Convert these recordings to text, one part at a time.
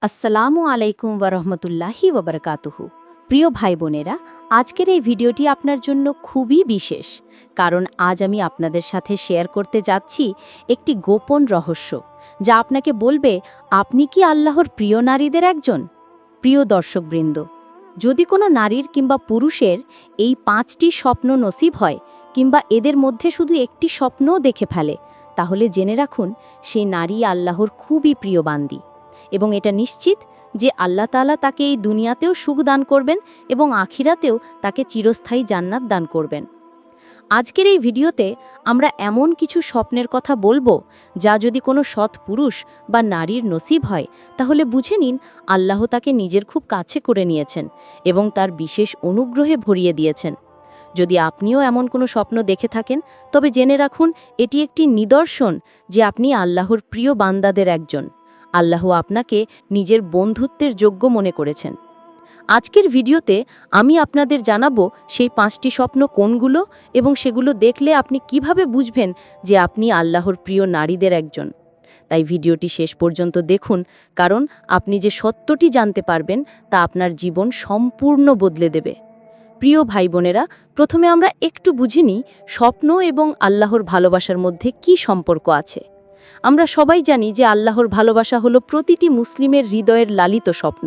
আসসালামু আলাইকুম ওয়ারহমতুল্লাহি ওয়াবারাকাতুহু। প্রিয় ভাই বোনেরা, আজকের এই ভিডিওটি আপনার জন্য খুবই বিশেষ, কারণ আজ আমি আপনাদের সাথে শেয়ার করতে যাচ্ছি একটি গোপন রহস্য, যা আপনাকে বলবে আপনি কি আল্লাহর প্রিয় নারীদের একজন। প্রিয় দর্শকবৃন্দ, যদি কোনো নারীর কিংবা পুরুষের এই 5টি স্বপ্ন নসিব হয়, কিংবা এদের মধ্যে শুধু একটি স্বপ্নও দেখে ফেলে, তাহলে জেনে রাখুন সেই নারী আল্লাহর খুবই প্রিয় বান্দী, এবং এটা নিশ্চিত যে আল্লাহ তাআলা তাকে এই দুনিয়াতেও সুখ দান করবেন এবং আখিরাতেও তাকে চিরস্থায়ী জান্নাত দান করবেন। আজকের এই ভিডিওতে আমরা এমন কিছু স্বপ্নের কথা বলবো, যা যদি কোনো সৎ পুরুষ বা নারীর নসিব হয়, তাহলে বুঝে নিন আল্লাহ তাকে নিজের খুব কাছে করে নিয়েছেন এবং তার বিশেষ অনুগ্রহে ভরিয়ে দিয়েছেন। যদি আপনিও এমন কোনো স্বপ্ন দেখে থাকেন, তবে জেনে রাখুন এটি একটি নিদর্শন যে আপনি আল্লাহর প্রিয় বান্দাদের একজন। আল্লাহ আপনাকে নিজের বন্ধুত্বের যোগ্য মনে করেছেন। আজকের ভিডিওতে আমি আপনাদের জানাবো সেই 5টি স্বপ্ন কোনগুলো এবং সেগুলো দেখলে আপনি কিভাবে বুঝবেন যে আপনি আল্লাহর প্রিয় নারীদের একজন। তাই ভিডিওটি শেষ পর্যন্ত দেখুন, কারণ আপনি যে সত্যটি জানতে পারবেন তা আপনার জীবন সম্পূর্ণ বদলে দেবে। প্রিয় ভাই বোনেরা, প্রথমে আমরা একটু বুঝে নিই স্বপ্ন এবং আল্লাহর ভালোবাসার মধ্যে কি সম্পর্ক আছে। আমরা সবাই জানি যে আল্লাহর ভালোবাসা হলো প্রতিটি মুসলিমের হৃদয়ের লালিত স্বপ্ন,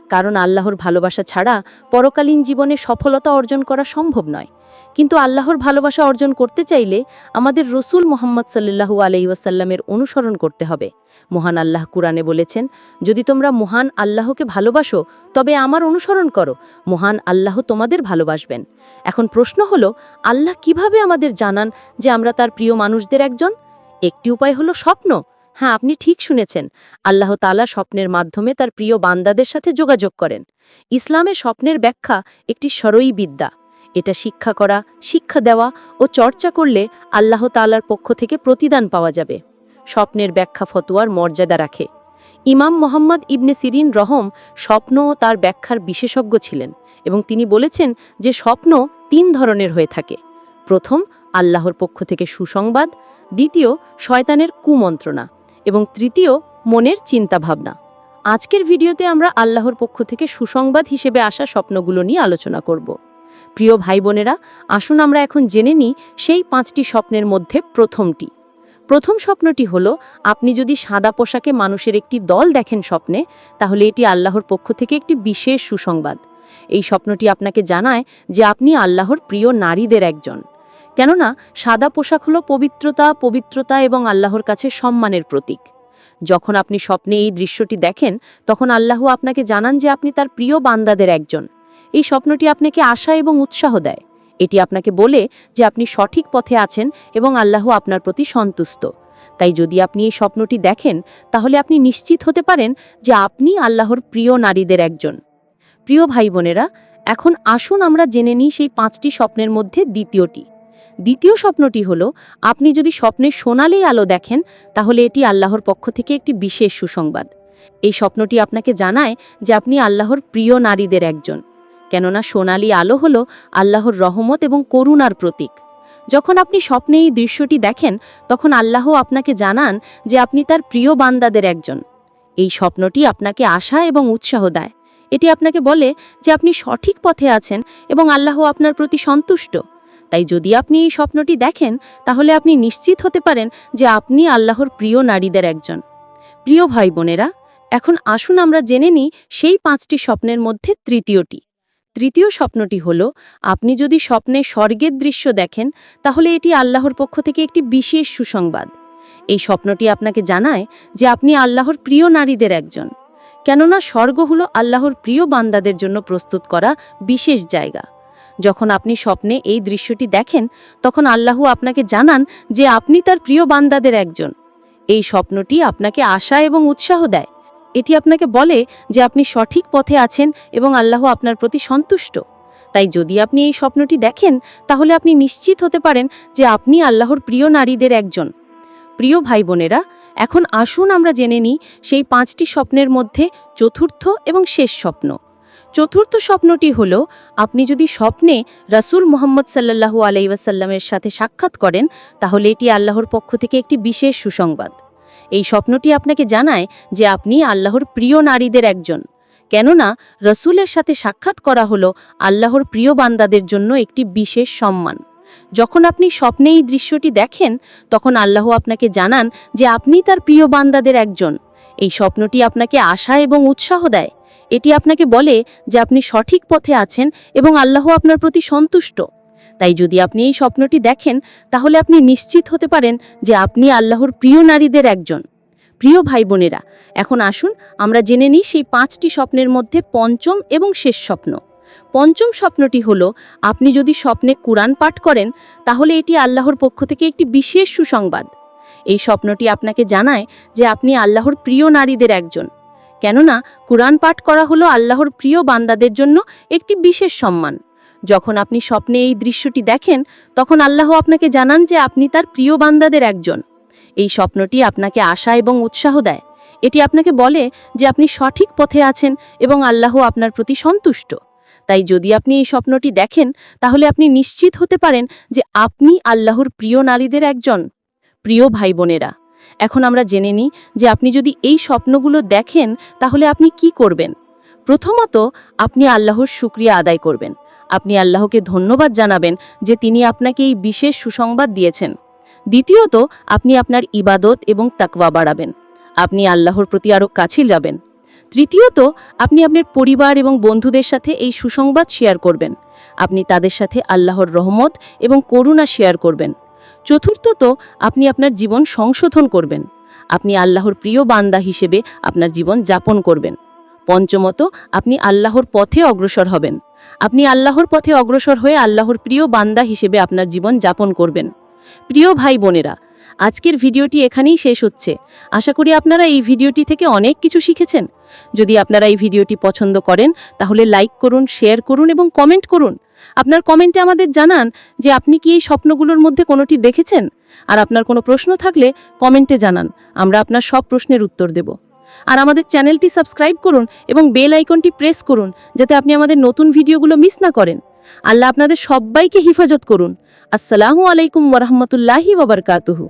কারণ আল্লাহর ভালোবাসা ছাড়া পরকালীন জীবনে সফলতা অর্জন করা সম্ভব নয়। কিন্তু আল্লাহর ভালোবাসা অর্জন করতে চাইলে আমাদের রসুল মুহাম্মদ সাল্লাল্লাহু আলাইহি ওয়াসাল্লামের অনুসরণ করতে হবে। মহান আল্লাহ কুরআনে বলেছেন, যদি তোমরা মহান আল্লাহকে ভালোবাসো তবে আমার অনুসরণ করো, মহান আল্লাহ তোমাদের ভালোবাসবেন। এখন প্রশ্ন হলো, আল্লাহ কিভাবে আমাদের জানান যে আমরা তার প্রিয় মানুষদের একজন? একটি উপায় হলো স্বপ্ন। হ্যাঁ, আপনি ঠিক শুনেছেন, আল্লাহ তাআলা স্বপ্নের মাধ্যমে তার প্রিয় বান্দাদের সাথে যোগাযোগ করেন। ইসলামে স্বপ্নের ব্যাখ্যা একটি সরই বিদ্যা। এটা শিক্ষা করা, শিক্ষা দেওয়া ও চর্চা করলে আল্লাহ তাআলার পক্ষ থেকে প্রতিদান পাওয়া যাবে। স্বপ্নের ব্যাখ্যা ফতোয়ার মর্যাদা রাখে। ইমাম মোহাম্মদ ইবনে সিরিন রহম স্বপ্ন ও তার ব্যাখ্যার বিশেষজ্ঞ ছিলেন এবং তিনি বলেছেন যে স্বপ্ন 3 ধরনের হয়ে থাকে। প্রথম, আল্লাহর পক্ষ থেকে সুসংবাদ; দ্বিতীয়, শয়তানের কুমন্ত্রণা; এবং তৃতীয়, মনের চিন্তাভাবনা। আজকের ভিডিওতে আমরা আল্লাহর পক্ষ থেকে সুসংবাদ হিসেবে আসা স্বপ্নগুলো নিয়ে আলোচনা করব। প্রিয় ভাই বোনেরা, আসুন আমরা এখন জেনে নিই সেই 5টি স্বপ্নের মধ্যে প্রথম স্বপ্নটি হলো, আপনি যদি সাদা পোশাকে মানুষের একটি দল দেখেন স্বপ্নে, তাহলে এটি আল্লাহর পক্ষ থেকে একটি বিশেষ সুসংবাদ। এই স্বপ্নটি আপনাকে জানায় যে আপনি আল্লাহর প্রিয় নারীদের একজন। কেননা সাদা পোশাক হলো পবিত্রতা এবং আল্লাহর কাছে সম্মানের প্রতীক। যখন আপনি স্বপ্নে এই দৃশ্যটি দেখেন, তখন আল্লাহ আপনাকে জানান যে আপনি তার প্রিয় বান্দাদের একজন। এই স্বপ্নটি আপনাকে আশা এবং উৎসাহ দেয়। এটি আপনাকে বলে যে আপনি সঠিক পথে আছেন এবং আল্লাহ আপনার প্রতি সন্তুষ্ট। তাই যদি আপনি এই স্বপ্নটি দেখেন, তাহলে আপনি নিশ্চিত হতে পারেন যে আপনি আল্লাহর প্রিয় নারীদের একজন। প্রিয় ভাই বোনেরা, এখন আসুন আমরা জেনে নিই সেই 5টি স্বপ্নের মধ্যে দ্বিতীয় স্বপ্নটি হলো, আপনি যদি স্বপ্নে সোনালি আলো দেখেন, তাহলে এটি আল্লাহর পক্ষ থেকে একটি বিশেষ সুসংবাদ। এই স্বপ্নটি আপনাকে জানায় যে আপনি আল্লাহর প্রিয় নারীদের একজন। কেননা সোনালি আলো হলো আল্লাহর রহমত এবং করুণার প্রতীক। যখন আপনি স্বপ্নে এই দৃশ্যটি দেখেন, তখন আল্লাহ আপনাকে জানান যে আপনি তার প্রিয় বান্দাদের একজন। এই স্বপ্নটি আপনাকে আশা এবং উৎসাহ দেয়। এটি আপনাকে বলে যে আপনি সঠিক পথে আছেন এবং আল্লাহ আপনার প্রতি সন্তুষ্ট। তাই যদি আপনি এই স্বপ্নটি দেখেন, তাহলে আপনি নিশ্চিত হতে পারেন যে আপনি আল্লাহর প্রিয় নারীদের একজন। প্রিয় ভাই বোনেরা, এখন আসুন আমরা জেনে নিই সেই 5টি স্বপ্নের মধ্যে তৃতীয় স্বপ্নটি হলো, আপনি যদি স্বপ্নে স্বর্গের দৃশ্য দেখেন, তাহলে এটি আল্লাহর পক্ষ থেকে একটি বিশেষ সুসংবাদ। এই স্বপ্নটি আপনাকে জানায় যে আপনি আল্লাহর প্রিয় নারীদের একজন। কেননা স্বর্গ হলো আল্লাহর প্রিয় বান্দাদের জন্য প্রস্তুত করা বিশেষ জায়গা। যখন আপনি স্বপ্নে এই দৃশ্যটি দেখেন, তখন আল্লাহ আপনাকে জানান যে আপনি তার প্রিয় বান্দাদের একজন। এই স্বপ্নটি আপনাকে আশা এবং উৎসাহ দেয়। এটি আপনাকে বলে যে আপনি সঠিক পথে আছেন এবং আল্লাহ আপনার প্রতি সন্তুষ্ট। তাই যদি আপনি এই স্বপ্নটি দেখেন, তাহলে আপনি নিশ্চিত হতে পারেন যে আপনি আল্লাহর প্রিয় নারীদের একজন। প্রিয় ভাই বোনেরা, এখন আসুন আমরা জেনে নিই সেই 5টি স্বপ্নের মধ্যে চতুর্থ এবং শেষ স্বপ্ন। চতুর্থ স্বপ্নটি হলো, আপনি যদি স্বপ্নে রাসূল মুহাম্মদ সাল্লাল্লাহু আলাইহি ওয়াসাল্লামের সাথে সাক্ষাৎ করেন, তাহলে এটি আল্লাহর পক্ষ থেকে একটি বিশেষ সুসংবাদ। এই স্বপ্নটি আপনাকে জানায় যে আপনি আল্লাহর প্রিয় নারীদের একজন। কেননা রসূলের সাথে সাক্ষাৎ করা হলো আল্লাহর প্রিয় বান্দাদের জন্য একটি বিশেষ সম্মান। যখন আপনি স্বপ্নে এই দৃশ্যটি দেখেন, তখন আল্লাহ আপনাকে জানান যে আপনি তার প্রিয় বান্দাদের একজন। এই স্বপ্নটি আপনাকে আশা এবং উৎসাহ দেয়। এটি আপনাকে বলে যে আপনি সঠিক পথে আছেন এবং আল্লাহ আপনার প্রতি সন্তুষ্ট। তাই যদি আপনি এই স্বপ্নটি দেখেন, তাহলে আপনি নিশ্চিত হতে পারেন যে আপনি আল্লাহর প্রিয় নারীদের একজন। প্রিয় ভাই বোনেরা, এখন আসুন আমরা জেনে নিই সেই 5টি স্বপ্নের মধ্যে পঞ্চম এবং শেষ স্বপ্ন। পঞ্চম স্বপ্নটি হলো, আপনি যদি স্বপ্নে কুরআন পাঠ করেন, তাহলে এটি আল্লাহর পক্ষ থেকে একটি বিশেষ সুসংবাদ। এই স্বপ্নটি আপনাকে জানায় যে আপনি আল্লাহর প্রিয় নারীদের একজন। কেননা কুরআন পাঠ করা হলো আল্লাহর প্রিয় বান্দাদের জন্য একটি বিশেষ সম্মান। যখন আপনি স্বপ্নে এই দৃশ্যটি দেখেন, তখন আল্লাহ আপনাকে জানান যে আপনি তার প্রিয় বান্দাদের একজন। এই স্বপ্নটি আপনাকে আশা এবং উৎসাহ দেয়। এটি আপনাকে বলে যে আপনি সঠিক পথে আছেন এবং আল্লাহ আপনার প্রতি সন্তুষ্ট। তাই যদি আপনি এই স্বপ্নটি দেখেন, তাহলে আপনি নিশ্চিত হতে পারেন যে আপনি আল্লাহর প্রিয় নারীদের একজন। প্রিয় ভাই বোনেরা, এখন আমরা জেনে নিই যে আপনি যদি এই স্বপ্নগুলো দেখেন, তাহলে আপনি কি করবেন। প্রথমত, আপনি আল্লাহর শুকরিয়া আদায় করবেন। আপনি আল্লাহকে ধন্যবাদ জানাবেন যে তিনি আপনাকে এই বিশেষ সুসংবাদ দিয়েছেন। দ্বিতীয়ত, আপনি আপনার ইবাদত এবং তাকওয়া বাড়াবেন। আপনি আল্লাহর প্রতি আরও কাছে যাবেন। তৃতীয়ত, আপনি আপনার পরিবার এবং বন্ধুদের সাথে এই সুসংবাদ শেয়ার করবেন। আপনি তাদের সাথে আল্লাহর রহমত এবং করুণা শেয়ার করবেন। চতুর্থত, আপনি আপনার জীবন সংশোধন করবেন। আপনি আল্লাহর প্রিয় বান্দা হিসেবে আপনার জীবন যাপন করবেন। পঞ্চমত, আপনি আল্লাহর পথে অগ্রসর হবেন। আপনি আল্লাহর পথে অগ্রসর হয়ে আল্লাহর প্রিয় বান্দা হিসেবে আপনার জীবন যাপন করবেন। প্রিয় ভাই বোনেরা, আজকের ভিডিওটি এখানেই শেষ হচ্ছে। আশা করি আপনারা এই ভিডিওটি থেকে অনেক কিছু শিখেছেন। যদি আপনারা এই ভিডিওটি পছন্দ করেন, তাহলে লাইক করুন, শেয়ার করুন এবং কমেন্ট করুন। আপনার কমেন্টে আমাদের জানান যে আপনি কি এই স্বপ্নগুলোর মধ্যে কোনোটি দেখেছেন। আর আপনার কোনো প্রশ্ন থাকলে কমেন্টে জানান, আমরা আপনার সব প্রশ্নের উত্তর দেব। আর আমাদের চ্যানেলটি সাবস্ক্রাইব করুন এবং বেল আইকনটি প্রেস করুন, যাতে আপনি আমাদের নতুন ভিডিওগুলো মিস না করেন। আল্লাহ আপনাদের সবাইকে হিফাজত করুন। আসসালামু আলাইকুম ওয়া রাহমাতুল্লাহি ওয়া বারাকাতুহু।